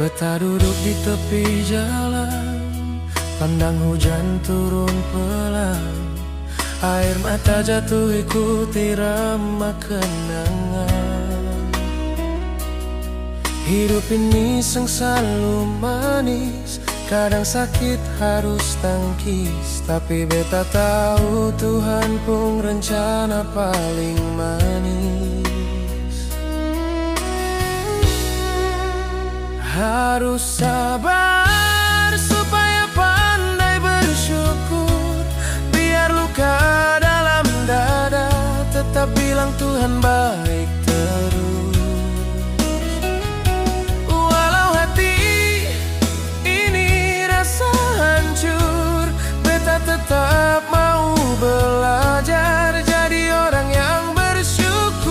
Betah duduk di tepi jalan, pandang hujan turun pelan. Air mata jatuh ikuti irama kenangan. Hidup ini selalu manis, kadang sakit harus tangkis. Tapi beta tahu Tuhan pun rencana paling manis. Harus sabar supaya pandai bersyukur. Biar luka dalam dada, tetap bilang Tuhan baik terus. Walau hati ini rasa hancur, beta tetap mau belajar jadi orang yang bersyukur.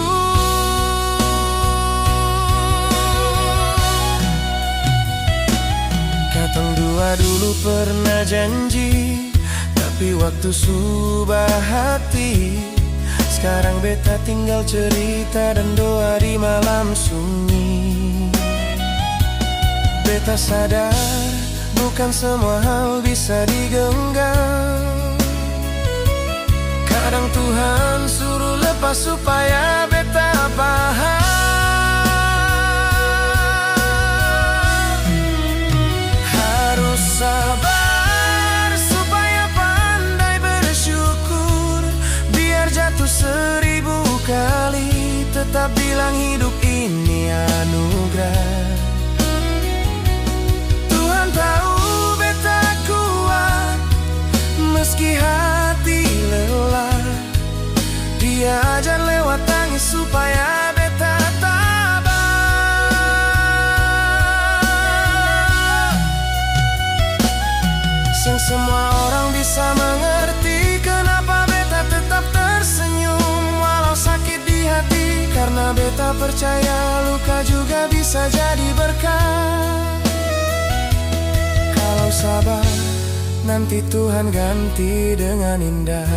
Katong dua dulu pernah janji, tapi waktu subah hati. Sekarang beta tinggal cerita dan doa di malam sunyi. Beta sadar bukan semua hal bisa digenggam. Kadang Tuhan suruh lepas supaya beta paham. Harus sabar supaya pandai bersyukur. Biar jatuh 1000 kali, tetap bilang hidup ini anugerah. Tuhan tahu beta kuat meski hati lelah. Dia ajar lewat tangis supaya beta tabah. Semua orang bisa mengerti kenapa beta tetap tersenyum walau sakit di hati. Karena beta percaya luka juga bisa jadi berkah. Kalau sabar, nanti Tuhan ganti dengan indah.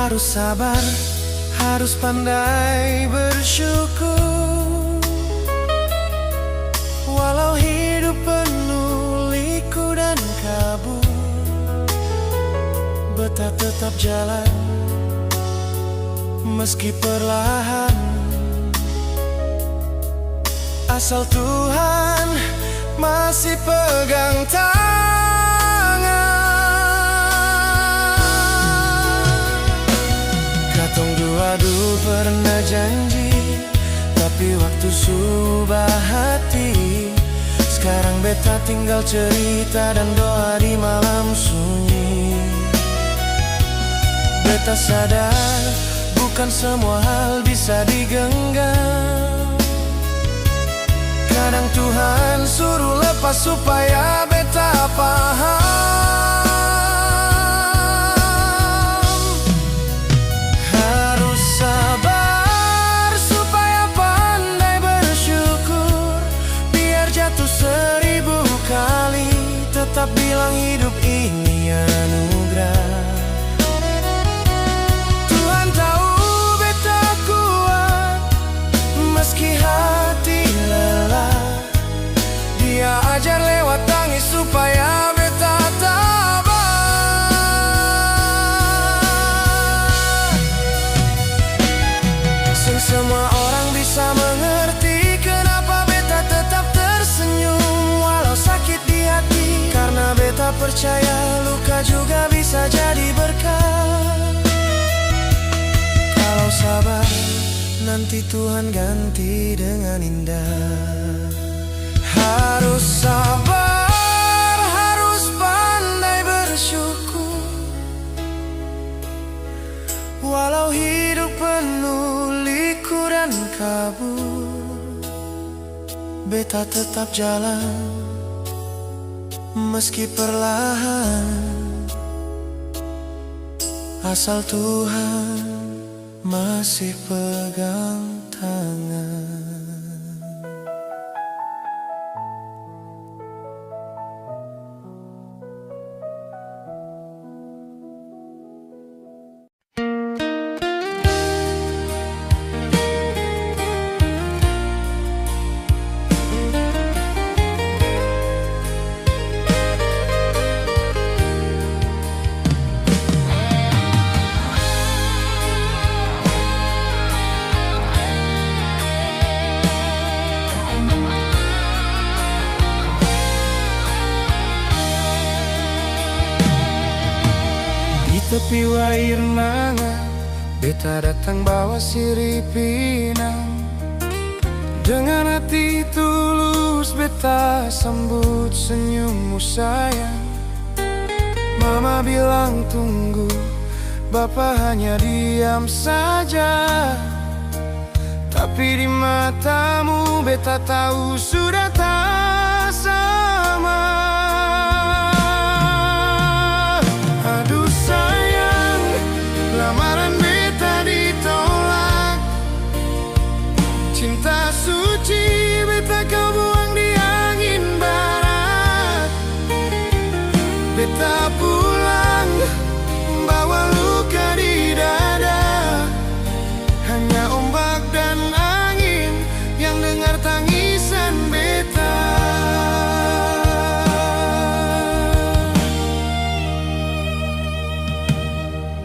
Harus sabar, harus pandai bersyukur. Walau hidup penuh liku dan kabur, beta tetap jalan meski perlahan. Asal Tuhan masih pegang tangan. Katong dua dulu pernah janji, tapi waktu subah hati. Sekarang beta tinggal cerita dan doa di malam sunyi. Beta sadar bukan semua hal bisa digenggam. Kadang Tuhan suruh lepas supaya beta paham. Tetap bilang hidup ini anugerah. Tuhan tahu beta kuat meski hati lelah. Dia ajar lewat tangis supaya beta tabah. Semua orang bisa mengerti kenapa beta tetap tersenyum walau sakit di hati. Karena beta percaya luka juga bisa jadi berkah. Kalau sabar, nanti Tuhan ganti dengan indah. Harus sabar, harus pandai bersyukur. Walau hidup penuh liku dan kabur, beta tetap jalan, meski perlahan, asal Tuhan masih pegang tangan. Tepi wair nanga, beta datang bawa sirih pinang. Dengan hati tulus beta sambut senyummu sayang. Mama bilang tunggu, Bapa hanya diam saja. Tapi di matamu beta tahu sudah tak sama. Aduh sayang, lamaran beta ditolak. Cinta suci beta kau buang di angin barat. Beta pulang bawa luka di dada. Hanya ombak dan angin yang dengar tangisan beta.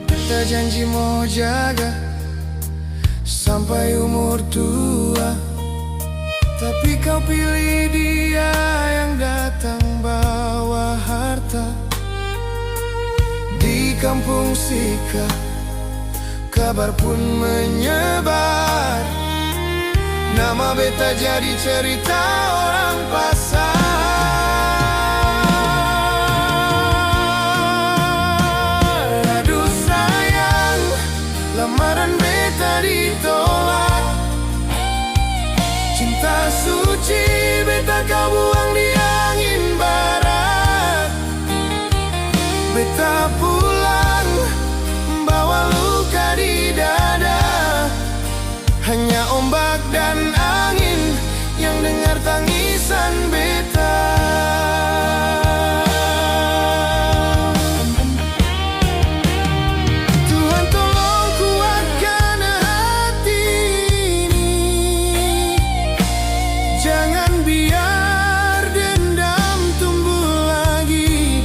Beta janji mau jaga sampai umur tua. Tapi kau pilih dia yang datang bawa harta. Di kampung Sika kabar pun menyebar. Nama beta jadi cerita orang pasar. Aduh sayang, lamaran beta ditolak. Cinta suci beta kau buang di angin barat. Beta pulang bawa luka di dada. Hanya ombak dan angin yang dengar tangisan beta. Tuhan tolong kuatkan hati ini. Jangan biar dendam tumbuh lagi.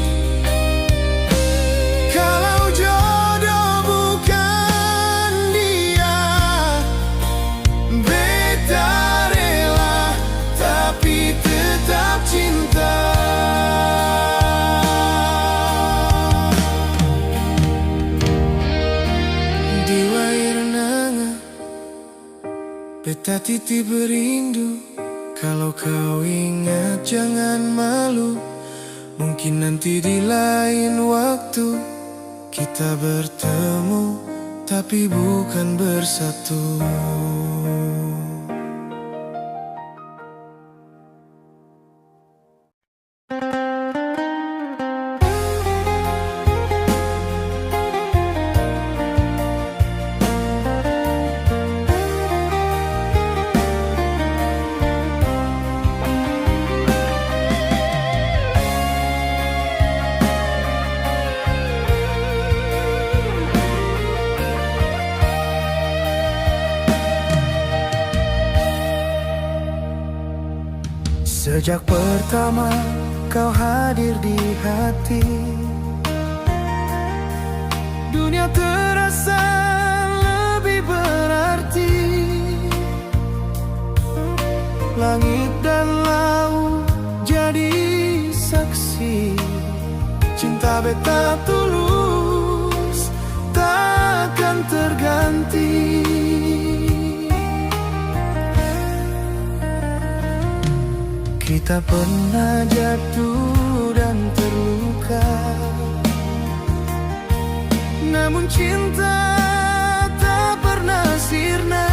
Kalau jodoh bukan dia, beta rela tapi tetap cinta. Di Wairnanga beta titip berindu. Kalau kau ingat jangan malu. Mungkin nanti di lain waktu kita bertemu, tapi bukan bersatu. Sejak pertama kau hadir di hati, dunia terasa lebih berarti. Langit dan laut jadi saksi. Cinta beta tulus takkan terganti. Kita pernah jatuh dan terluka, namun cinta tak pernah sirna.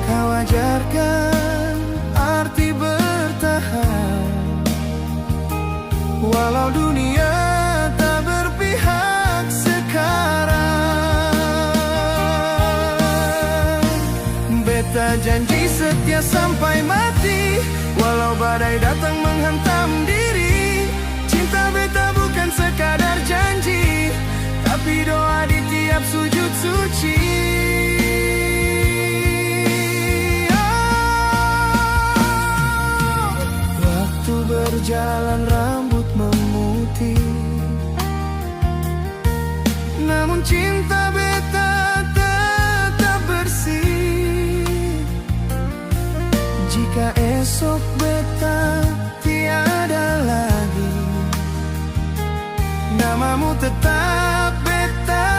Kau ajarkan Beta janji setia sampai mati, walau badai datang menghantam diri. Cinta beta bukan sekadar janji, tapi doa di tiap sujud suci. Waktu berjalan rambut memutih, namun cinta beta tetap bersih. Jika esok beta tiada lagi, namamu tetap beta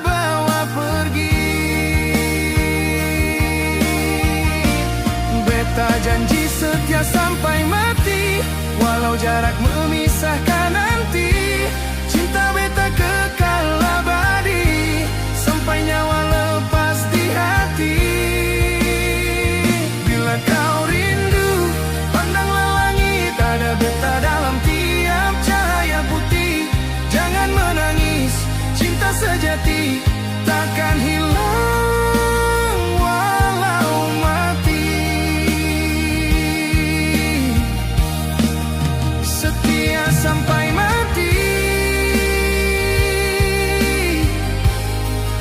bawa pergi. Beta janji setia sampai mati, walau jarak memisahkan nanti. Cinta beta kekal abadi, sampai nyawa lepas di hati. Bila kau rindu, pandanglah langit, ada beta dalam tiap cahaya putih. Jangan menangis, cinta sejati takkan hilang walau mati. Setia sampai mati,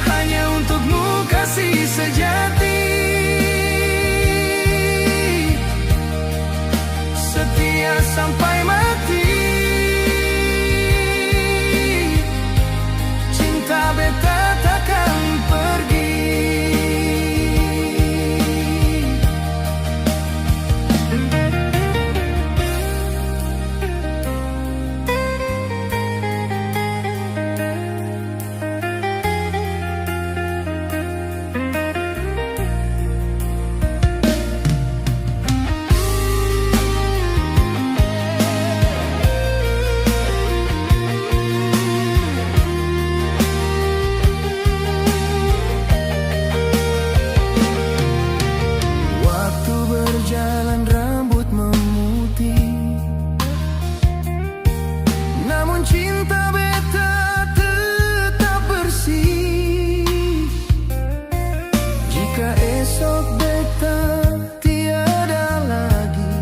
hanya untukmu kasih sejati. Setia sampai mati, cinta beta takkan pergi. Berjalan rambut memutih, namun cinta beta tetap bersih. Jika esok beta tiada lagi,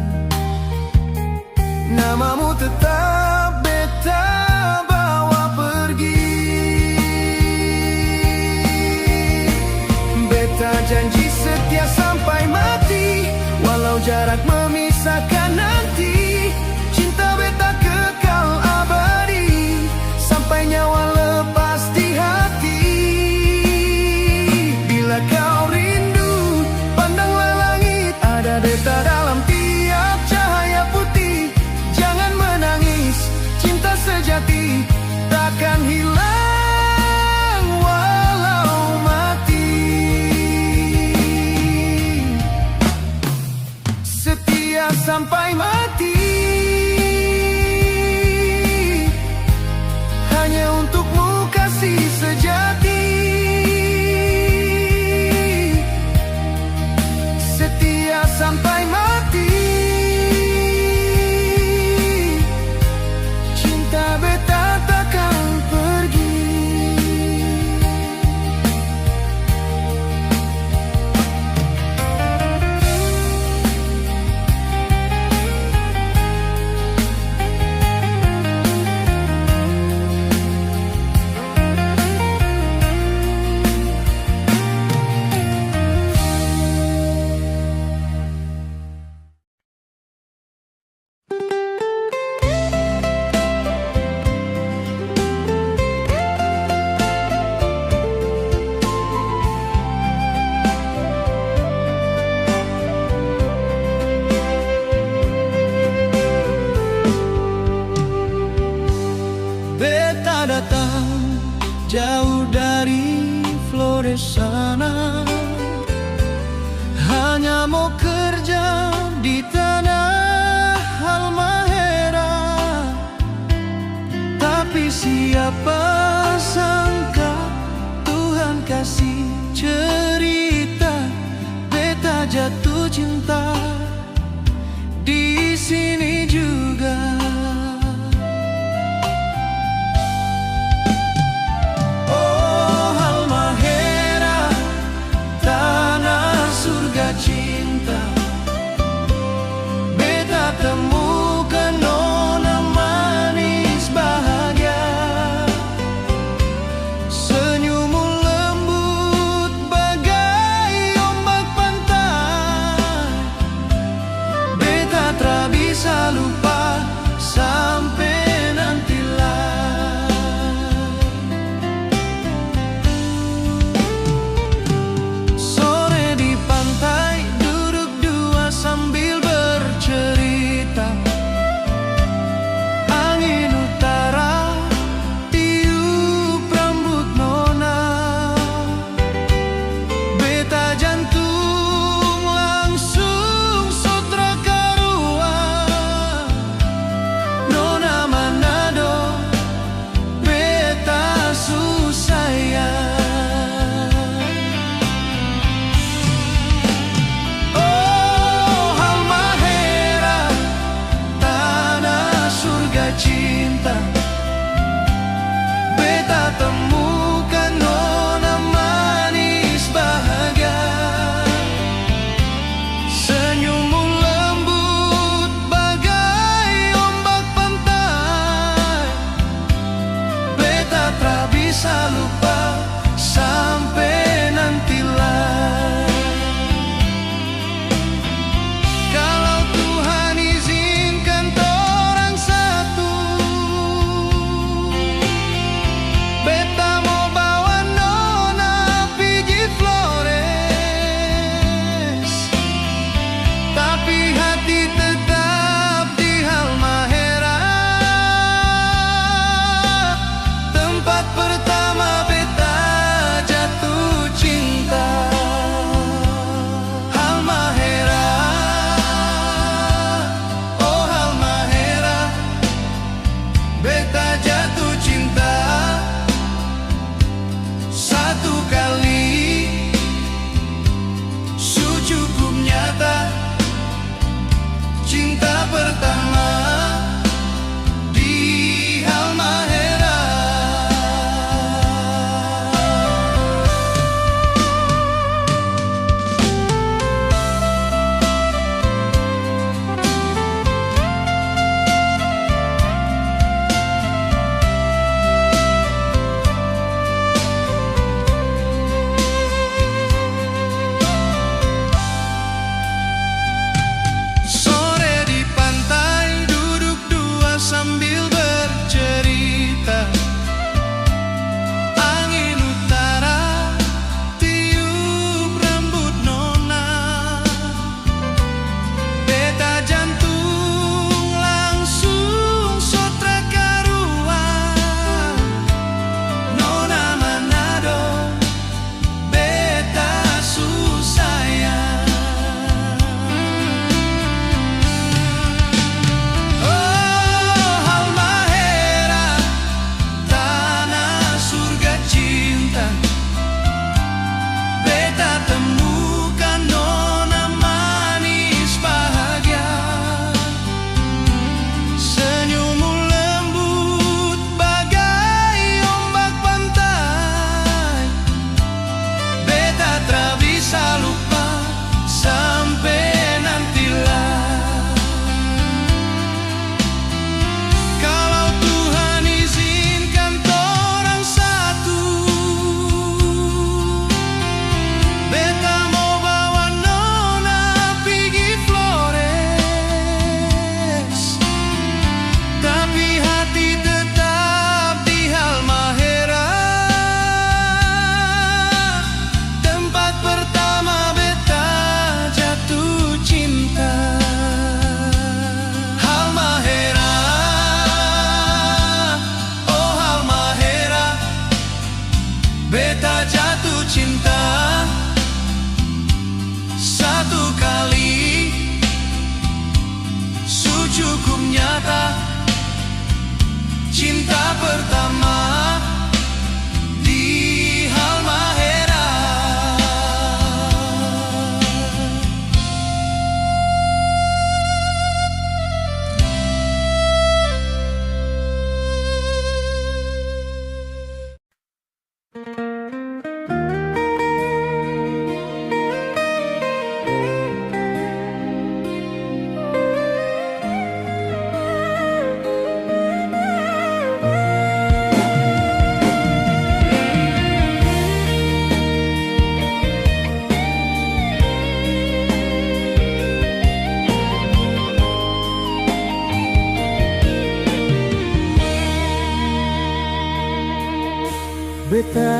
namamu tetap beta bawa pergi. Beta janji setia sampai mati, walau jarak memisahkan nanti. Cinta beta kekal abadi, sampai nyawa lepas di hati. Bila kau rindu, pandanglah langit, ada beta dalam tiap cahaya putih. Jangan menangis, cinta sejati takkan hilang walau mati. Setia sampai mati, hanya untukmu kasih sejati. Setia sampai mati, cinta beta takkan pergi. Beta datang jauh dari Flores sana, hanya mau kerja di tanah Halmahera. Tapi siapa sangka Tuhan kasih cerita, beta jatuh cinta di sini juga.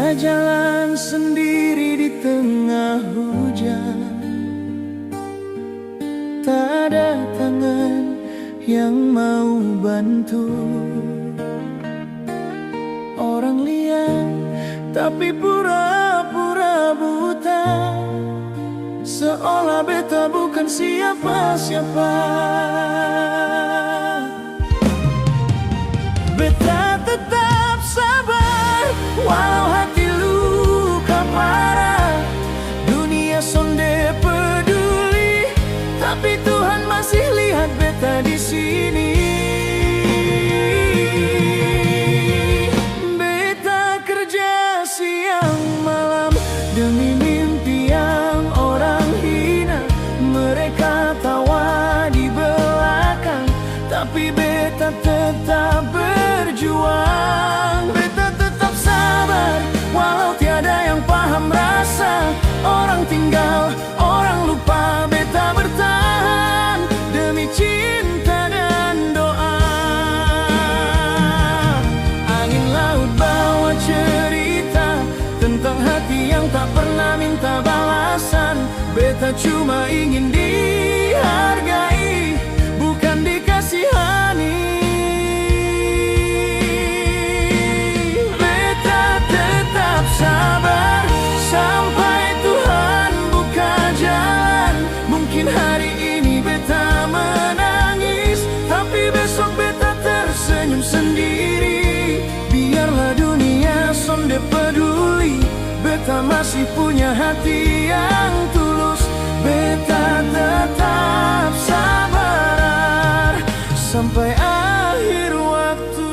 Beta jalan sendiri di tengah hujan, tak ada tangan yang mau bantu. Orang lihat tapi pura-pura buta, seolah beta bukan siapa-siapa. Beta tetap sabar walau hati luka parah. Dunia sonde peduli, tapi Tuhan masih lihat beta di sini. Beta kerja siang malam demi mimpi yang orang hina. Mereka tawa di belakang, tapi beta tetap berjuang. Beta tetap sabar walau tiada yang paham rasa. Orang tinggal, orang lupa, beta bertahan demi cinta dan doa. Angin laut bawa cerita tentang hati yang tak pernah minta balasan. Beta cuma ingin dihargai, bukan dikasihani. Beta tetap sabar sampai Tuhan buka jalan. Mungkin hari ini beta menangis, tapi besok beta tersenyum sendiri. Biarlah dunia sonde peduli, beta masih punya hati yang tulus. Beta tetap sabar sampai akhir waktu.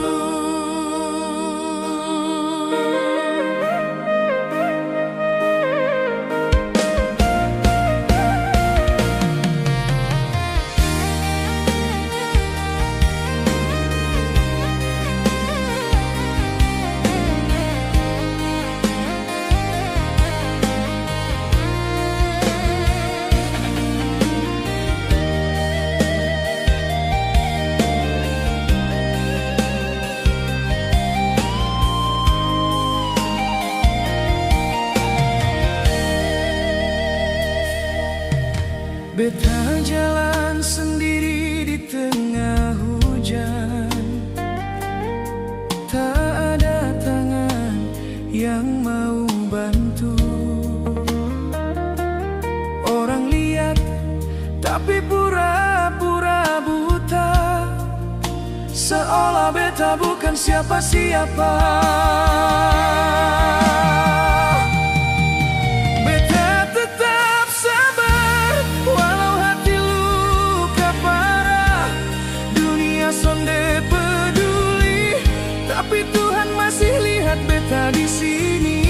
Beta jalan sendiri di tengah hujan, tak ada tangan yang mau bantu. Orang lihat tapi pura-pura buta, seolah beta bukan siapa-siapa. Tapi Tuhan masih lihat beta di sini.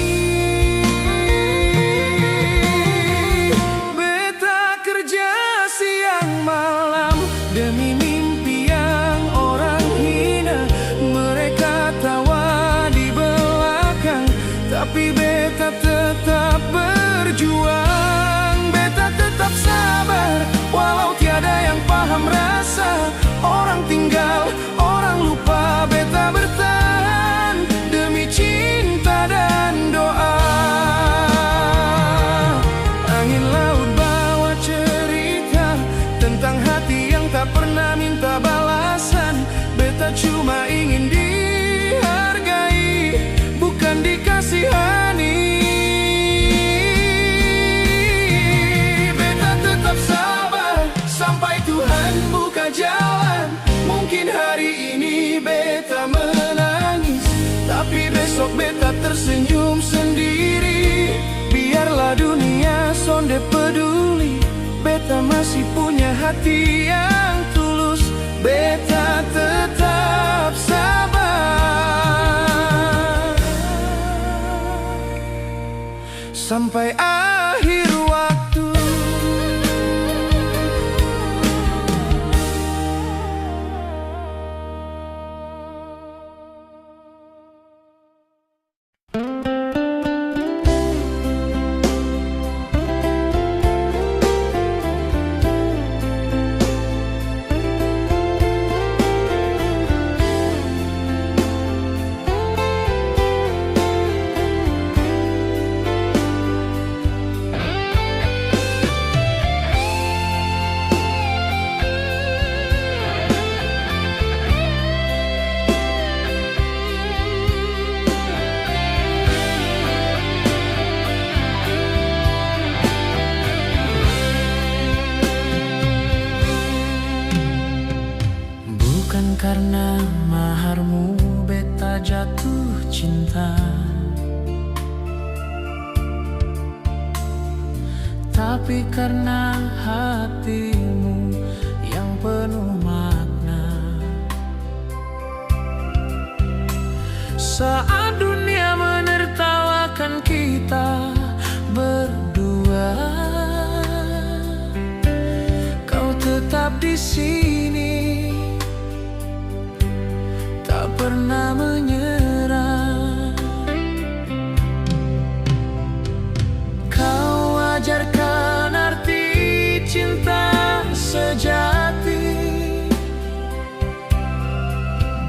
Beta kerja siang malam demi mimpi yang orang hina. Mereka tawa di belakang, tapi beta tetap berjuang. Beta tetap sabar walau tiada yang paham rasa. Orang tinggal, orang lupa, beta bertahan demi cinta dan doa. Angin laut bawa cerita tentang hati yang tak pernah minta balasan. Beta cuma ingin dihargai, bukan dikasihani. Beta tetap sabar sampai Tuhan buka jalan. Mungkin hari ini beta menangis, tapi besok beta tersenyum sendiri. Biarlah dunia sonde peduli, beta masih punya hati yang tulus. Beta tetap sabar sampai akhir waktu. tapi karena hatimu yang penuh makna. Saat dunia menertawakan kita berdua, kau tetap di sini, tak pernah menyerah. Kau ajarkan arti cinta sejati,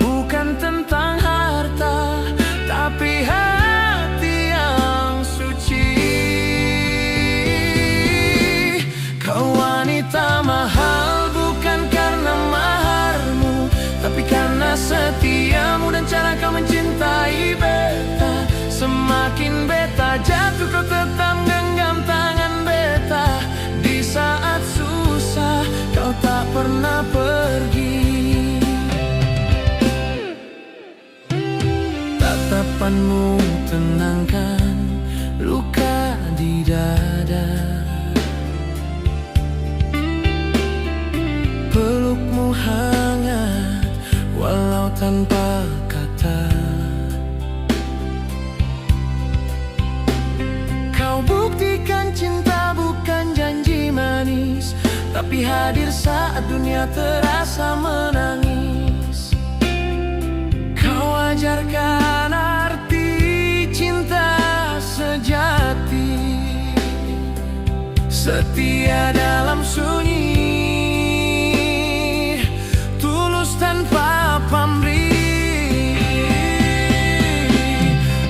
bukan tentang harta, tapi hati yang suci. Kau wanita mahal bukan karena maharmu, tapi karena setiamu dan cara kau mencintai beta. Semakin beta jatuh, kau tetap genggam tangan beta. Di saat susah, kau tak pernah pergi. Tatapanmu tenangkan luka di dada, pelukmu hangat walau tanpa kata. Kau buktikan cinta bukan janji manis, tapi hadir saat dunia terasa menangis. Kau ajarkan arti cinta sejati, setia dalam sunyi, tulus tanpa pamrih.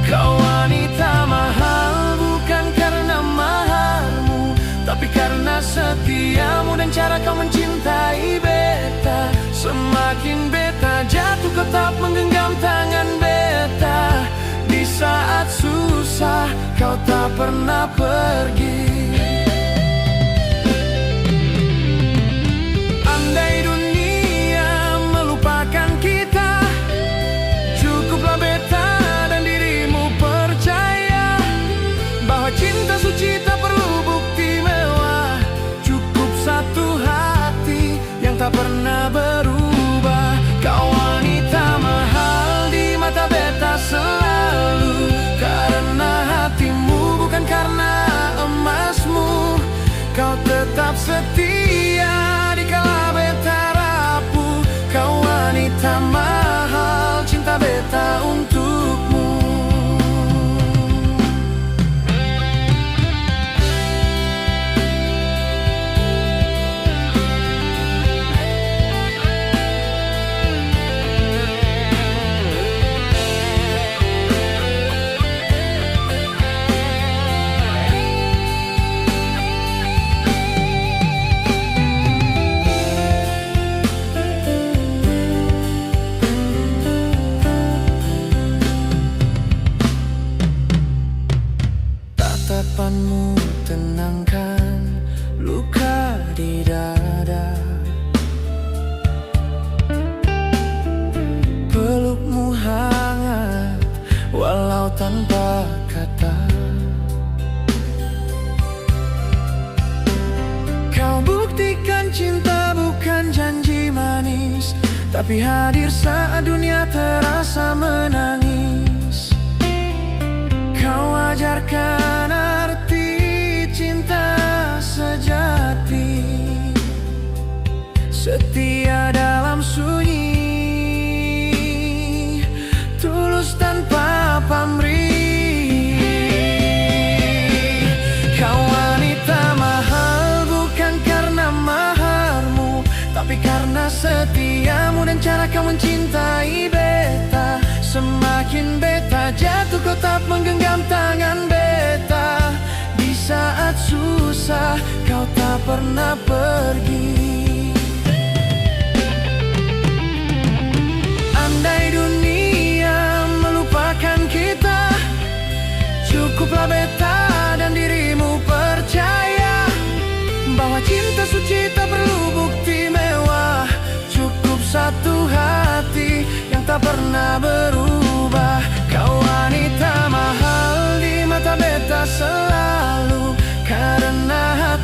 Kau wanita mahal bukan karena maharmu, tapi karena setiamu dan cara kau mencintai beta. Semakin beta jatuh, kau tak menggenggam tangan beta. Di saat susah, kau tak pernah pergi. Andai dunia melupakan kita, cukuplah beta dan dirimu percaya bahwa cinta suci tak perlu bukti mewah. Cukup satu hati yang tak pernah berubah. Kau wanita mahal di mata beta selalu, karena hatimu bukan karena emasmu. Kau tetap setia di kala beta rapuh. Kau wanita mahal, cinta beta untukmu. Tatapanmu tenangkan luka di dada, pelukmu hangat walau tanpa kata. Kau buktikan cinta bukan janji manis, tapi hadir saat dunia terasa menangis. Kau ajarkan arti cinta sejati, setia dalam sunyi, tulus tanpa pamrih. Kau wanita mahal bukan karena maharmu, tapi karena setiamu dan cara kau mencintai beta. Semakin beta jatuh, kau tak menggenggam tangan beta. Di saat susah, kau tak pernah pergi. Andai dunia melupakan kita, cukuplah beta dan dirimu percaya bahwa cinta suci tak perlu bukti mewah. Cukup satu hati yang tak pernah berubah. Kau wanita mahal di mata beta selalu, karena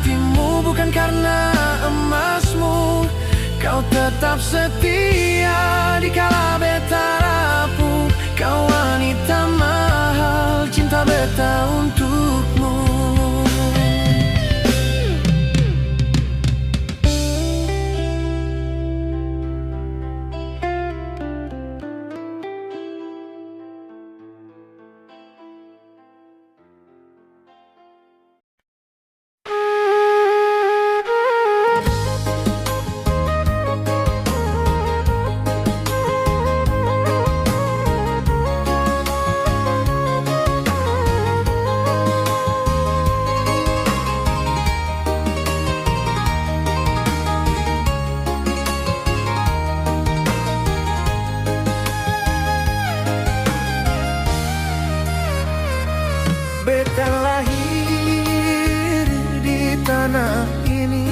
tetap setia di kala beta rapuh. Kau wanita mahal, cinta beta untukmu. Beta lahir di tanah ini,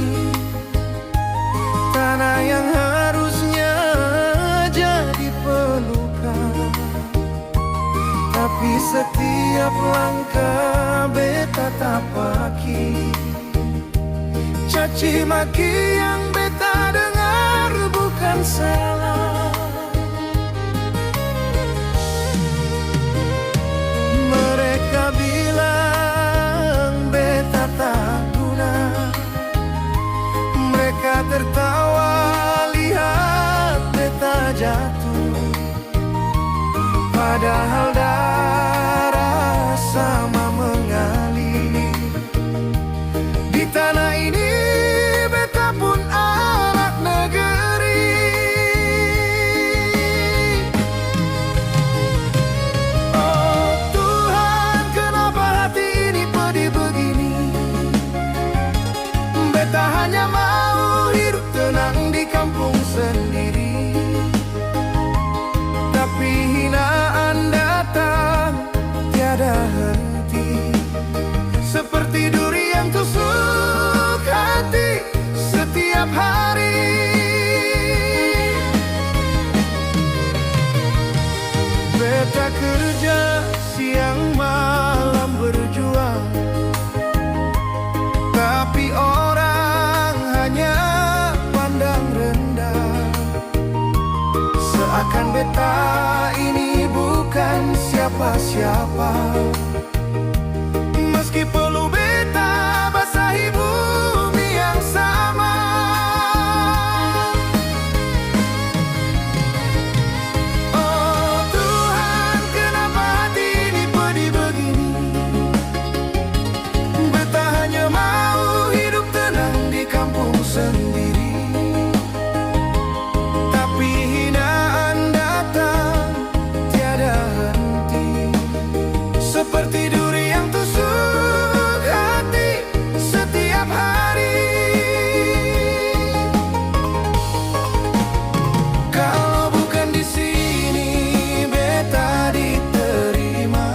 tanah yang harusnya jadi pelukan. Tapi setiap langkah beta tapaki, caci maki yang beta dengar bukan salah. Mereka bilang beta tak guna, mereka tertawa lihat beta jatuh. Padahal darah sama mengalir di tanah ini. Beta pun anak negeri. Oh Tuhan, kenapa hati ini pedih begini? Beta hanya mau hidup tenang di kampung sendiri. Tapi hinaan datang tiada henti, seperti duri yang tusuk hati setiap hari. Beta kerja siang malam berjuang, tapi orang hanya pandang rendah. Seakan beta ini bukan siapa-siapa. Meski perlu beta basahi bumi yang sama. Oh Tuhan, kenapa hati ini pedih begini? Beta hanya mau hidup tenang di kampung sendiri. Tapi hinaan datang tiada henti, seperti duri yang tusuk hati setiap hari. Kalau bukan di sini beta diterima,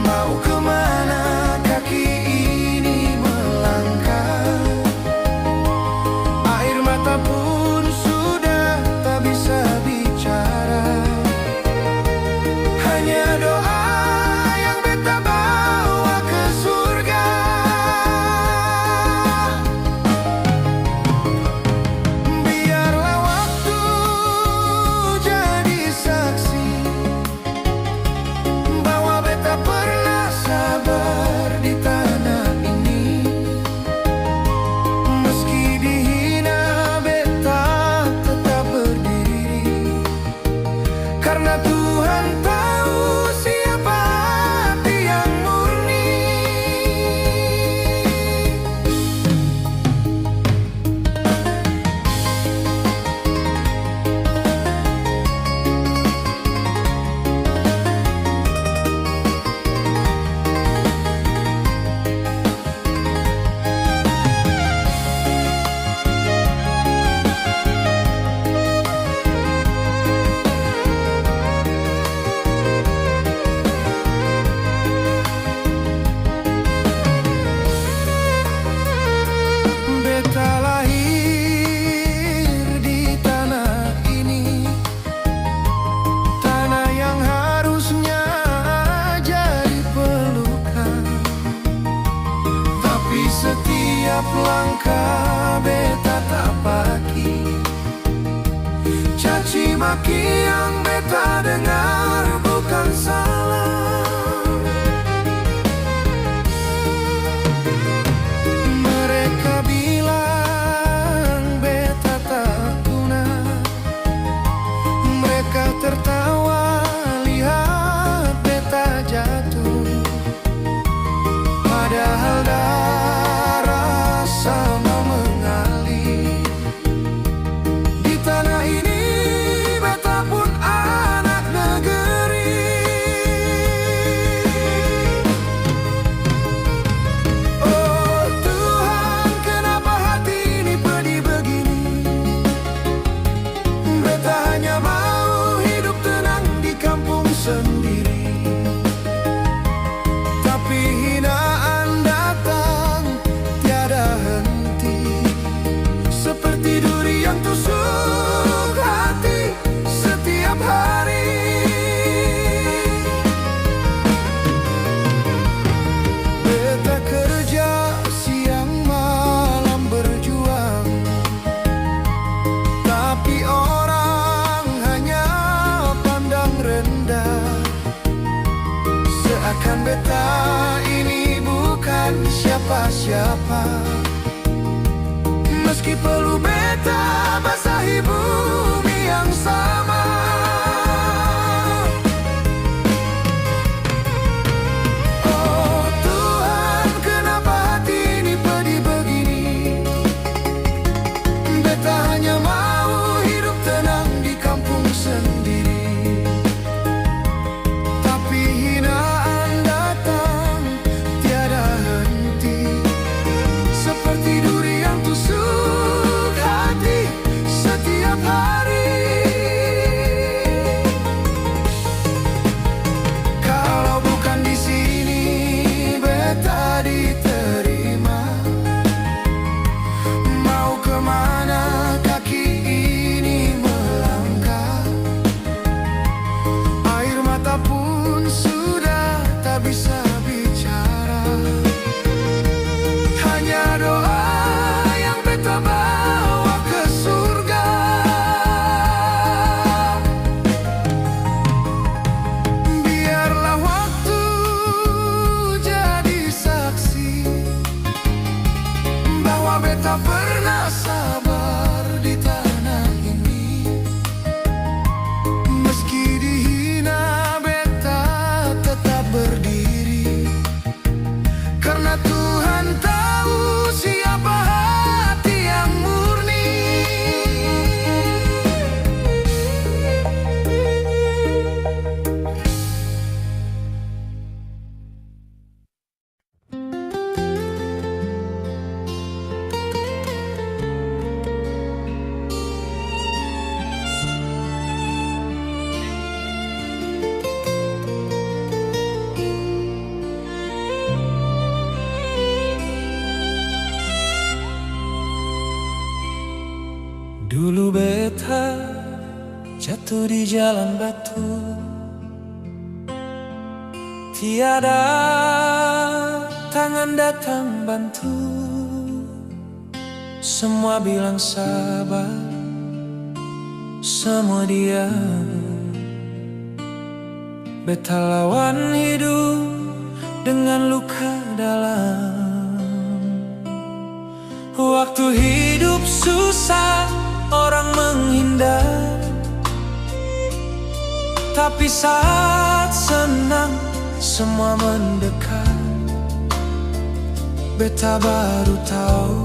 mau kemana kaki ini melangkah? Air mata pun sudah tak bisa bicara, hanya doa yang beta bawa ke surga. Biarlah waktu jadi saksi bahwa beta pernah sabar di tanah ini. Meski dihina beta tetap berdiri, karena Tuhan tahu siapa hati yang murni. Beta lahir di tanah ini, tanah yang harusnya jadi pelukan. Tapi setiap langkah beta beta paki. Caci maki yang beta dengar bukan salah. Mereka bilang beta tak guna. Mereka tertawa lihat beta jatuh. Padahal darah sama mengalir di tanah ini. Beta pun anak negeri. Oh Tuhan, kenapa hati ini pedih begini? Beta hanya mau hidup tenang di kampung sendiri. Tapi hinaan datang tiada henti, seperti duri yang tusuk hati setiap hari. Beta kerja siang malam berjuang, tapi orang hanya pandang rendah. Seakan beta ini bukan siapa-siapa. Meski perlu beta basahi bumi yang sama. Oh Tuhan, kenapa hati ini pedih begini? Beta hanya mau hidup tenang di kampung sendiri. Tapi hinaan datang tiada henti, seperti duri yang tusuk hati setiap hari. Kalau bukan di sini beta diterima, mau kemana kaki ini melangkah? Air mata pun sudah tak bisa bicara. Hanya doa yang beta bawa ke surga. Biarlah waktu jadi saksi bahwa beta pernah sabar di tanah ini. Meski dihina beta tetap berdiri, karena Tuhan tahu siapa hati yang murni. Dulu beta jatuh di jalan batu, tiada tangan datang bantu. Semua bilang sabar, semua diam. Beta lawan hidup dengan luka dalam. Waktu hidup susah orang menghindar, tapi saat senang semua mendekat. Beta baru tahu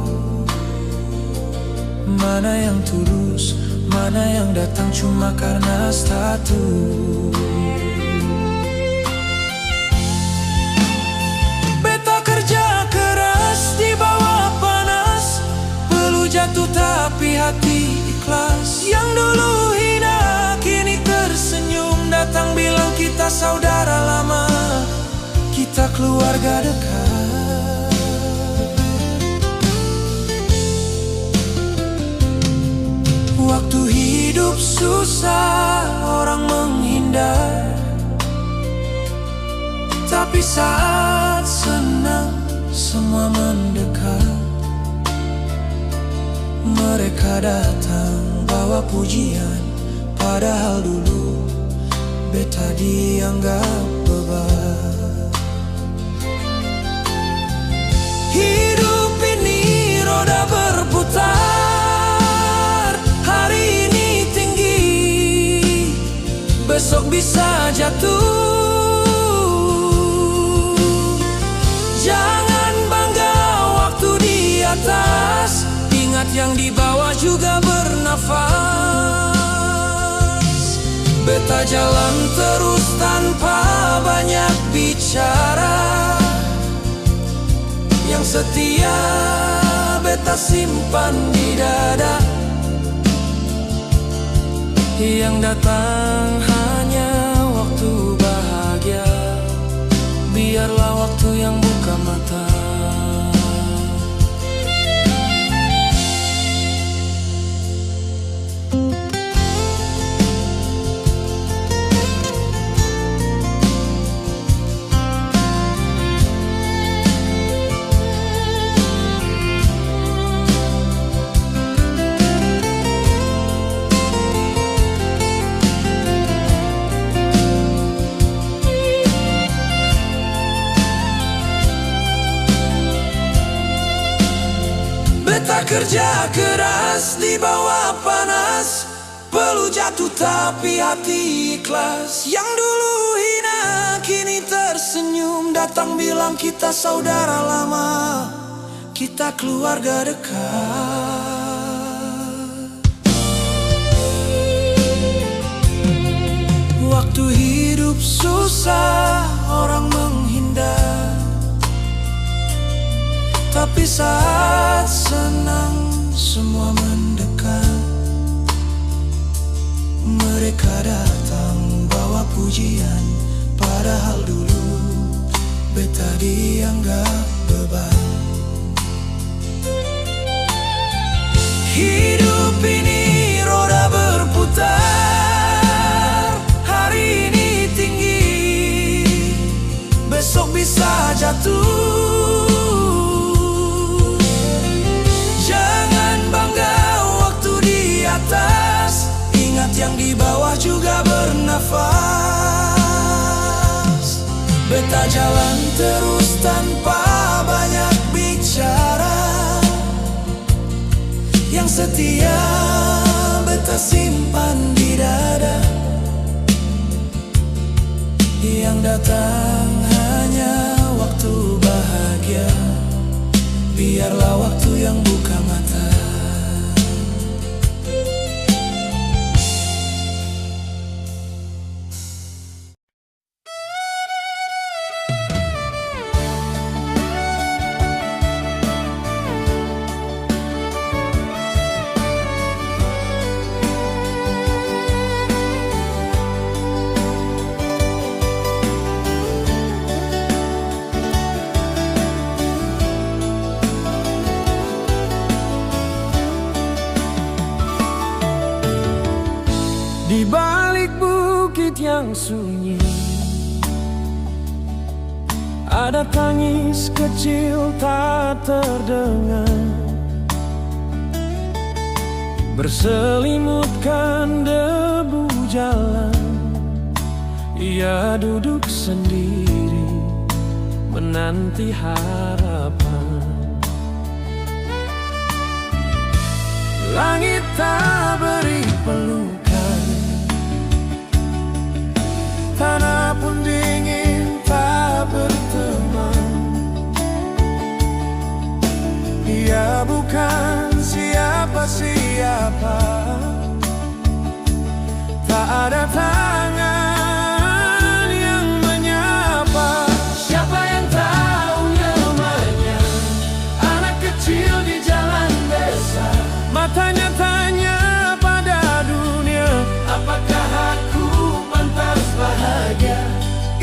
mana yang tulus, mana yang datang cuma karena status. Beta kerja keras di bawah panas, perlu jatuh tapi hati ikhlas. Yang dulu hina kini tersenyum, datang bilang kita saudara lama, kita keluarga dekat. Waktu hidup susah orang menghindar, tapi saat senang semua mendekat. Mereka Mereka datang bawa pujian, padahal dulu beta dianggap beban. Hidup ini roda berputar, hari ini tinggi, besok bisa jatuh. Jangan bangga waktu di atas, ingat yang di bawah juga bernafas. Beta jalan terus tanpa banyak bicara, yang setia beta simpan di dada. Yang datang hanya waktu bahagia, biarlah waktu yang buka mata. Beta kerja keras di bawah panas, perlu jatuh tapi hati ikhlas. Yang dulu hina kini tersenyum, datang bilang kita saudara lama, kita keluarga dekat. Waktu hidup susah orang menghindar, tapi saat senang semua mendekat. Mereka datang bawa pujian, padahal dulu beta dianggap beban. Hidup ini roda berputar, hari ini tinggi, besok bisa jatuh. Ingat yang di bawah juga bernafas. Beta jalan terus tanpa banyak bicara, yang setia beta simpan di dada. Yang datang hanya waktu bahagia, biarlah waktu yang buka mata. Di balik bukit yang sunyi, ada tangis kecil tak terdengar, berselimutkan debu jalan. Ia duduk sendiri menanti harapan. Langit tak beri pelukan, tanah pun dingin tak berteman. Ia bukan siapa-siapa, tak ada tangan yang menyapa. Siapa yang tahu namanya, anak kecil di jalan desa. Matanya tanya pada dunia, apakah aku pantas bahagia?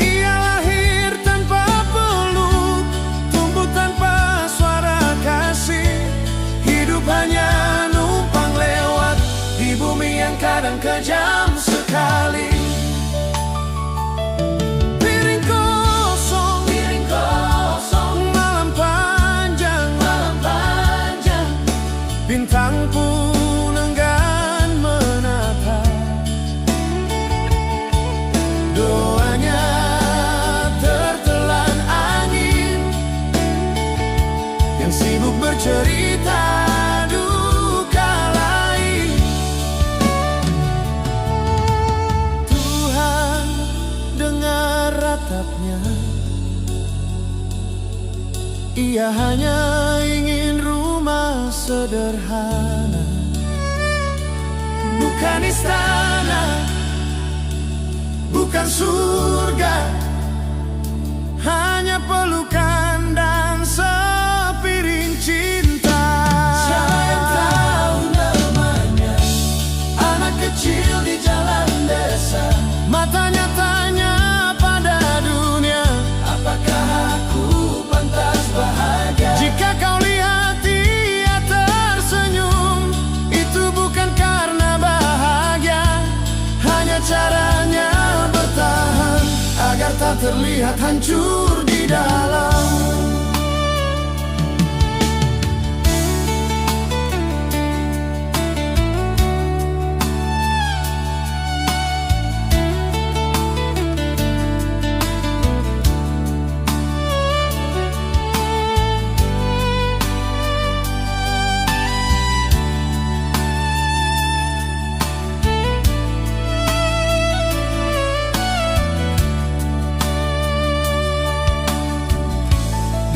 Ia lahir tanpa peluk, tumbuh tanpa suara kasih. Hidup hanya numpang lewat di bumi yang kadang kejam sekali. Piring kosong, malam panjang, bintang pun sibuk bercerita duka lain. Tuhan dengar ratapnya, ia hanya ingin rumah sederhana, bukan istana, bukan surga, hanya pelukan dan sepiring cinta. Siapa yang tahu namanya? Anak kecil di jalan desa, matanya tanya pada dunia, apakah aku pantas bahagia? Jika kau lihat dia tersenyum, itu bukan karena bahagia, hanya caranya bertahan agar tak terlihat hancur di dalam.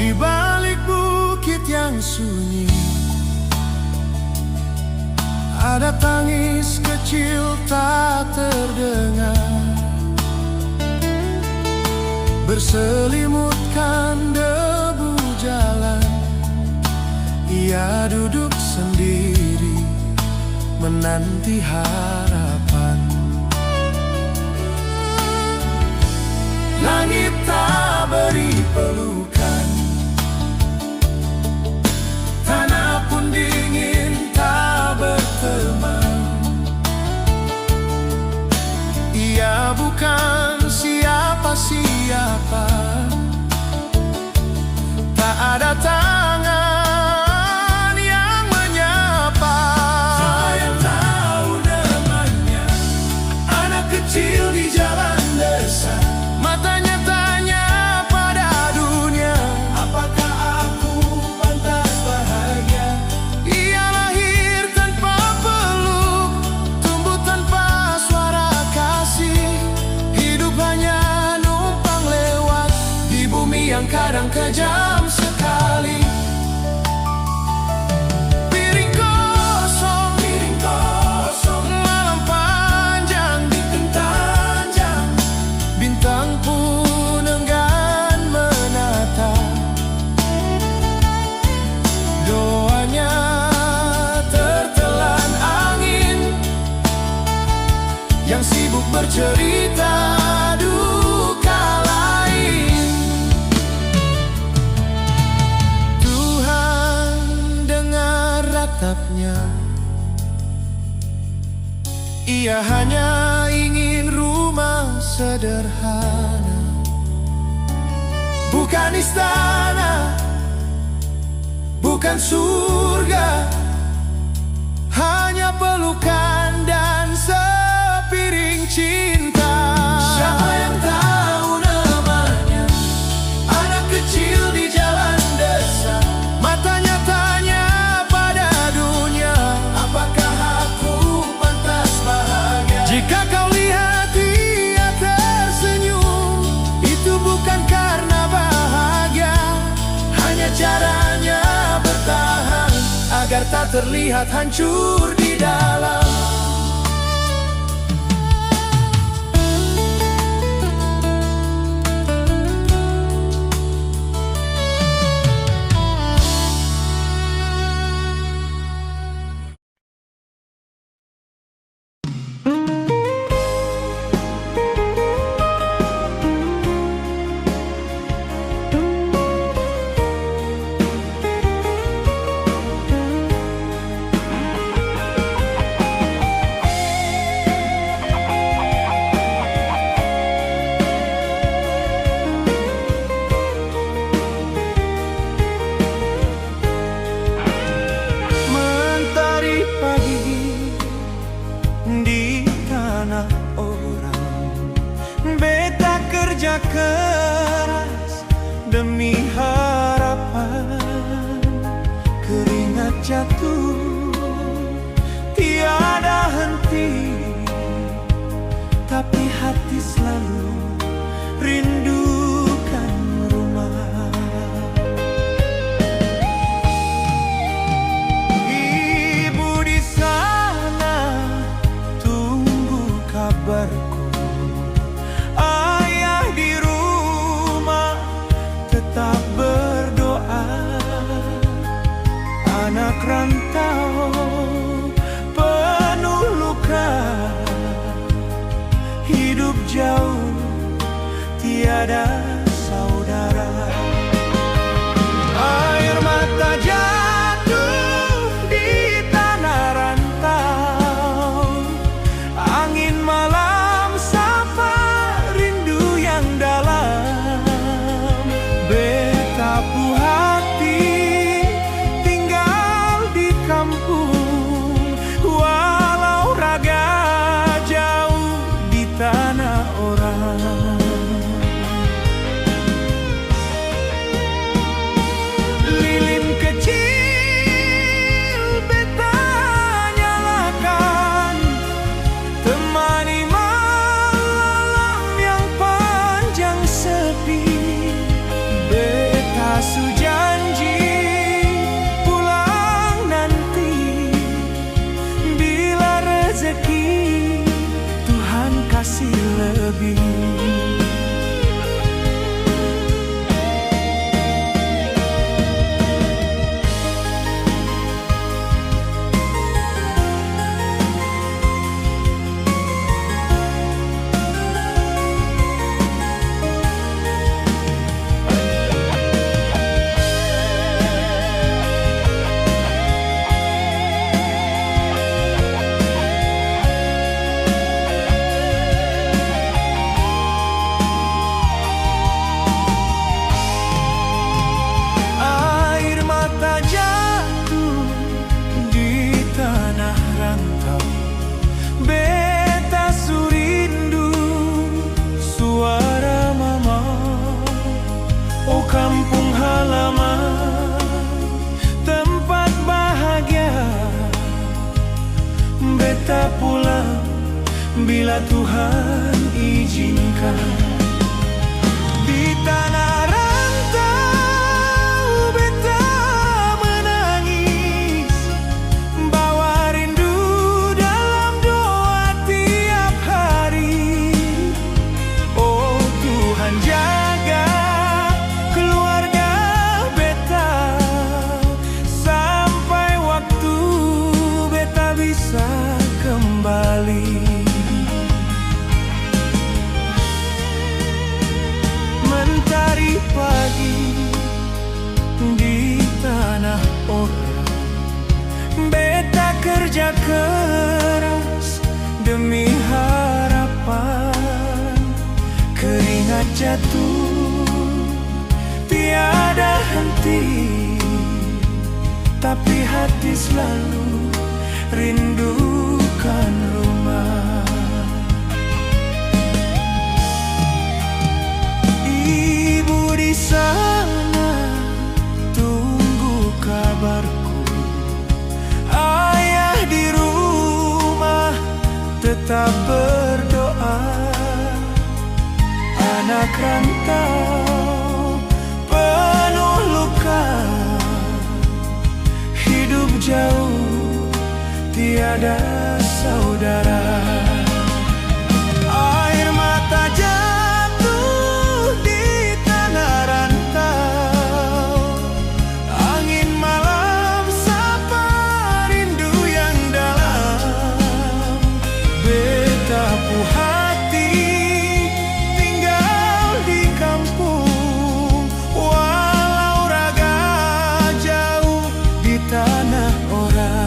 Di balik bukit yang sunyi, ada tangis kecil tak terdengar, berselimutkan debu jalan. Ia duduk sendiri menanti harapan. Langit tak beri pelukan, tanah pun dingin tak berteman. Ia bukan siapa-siapa, tak ada tangan yang menyapa. Saya tahu namanya, anak kecil di jalan desa, matanya tanya pada dunia, apakah aku pantas bahagia? Ia lahir tanpa peluk, tumbuh tanpa suara kasih, hidup hanya numpang lewat di bumi yang kadang kejam sekali. Piring kosong, malam panjang dibentang jam, bintang pun enggan menatap. Doanya tertelan angin yang sibuk bercerita duka lain. Tuhan dengar ratapnya, ia hanya ingin rumah sederhana, bukan istana, bukan surga, hanya pelukan dan sepiring cinta. Siapa yang tahu namanya? Anak kecil di jalan desa, matanya tanya pada dunia, apakah aku pantas bahagia? Jika kau lihat dia tersenyum, itu bukan karena bahagia, hanya caranya bertahan agar tak terlihat hancur di dalam. keras demi harapan, keringat jatuh tiada henti, tapi hati selalu rindukan rumah. Ibu di sana tunggu kabarku, ayah di rumah tetap berdoa. Anak rantau penuh luka, hidup jauh tiada saudara. Air mata jatuh di tanah rantau, angin malam sapa rindu yang dalam. Betapa hati tinggal di kampung, walau raga jauh di tanah orang. Lilin kecil beta nyalakan, temani malam yang panjang sepi. Beta sujanji pulang nanti, bila rezeki Tuhan kasih lebih. Beta surindu suara mama, oh kampung halaman, tempat bahagia. Beta pulang bila Tuhan izinkan. Di tanah rantau beta menangis, bawa rindu dalam doa tiap hari. Oh Tuhan jaga keluarga beta, sampai waktu beta bisa kembali. Mentari pagi di tanah orang, beta kerja keras demi harapan. Keringat jatuh tiada henti, tapi hati selalu rindukan rumah. Ibu di sana tunggu kabarku, ayah di rumah tetap berdoa. Anak rantau penuh luka, hidup jauh tiada saudara. Air mata jatuh di tanah rantau, angin malam sapa rindu yang dalam. Betapa hati tinggal di kampung, walau raga jauh di tanah orang.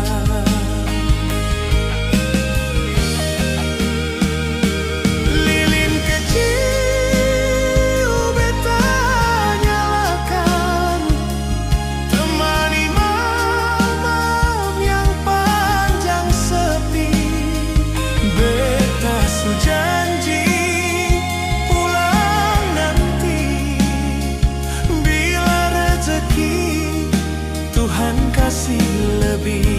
kasih lebih.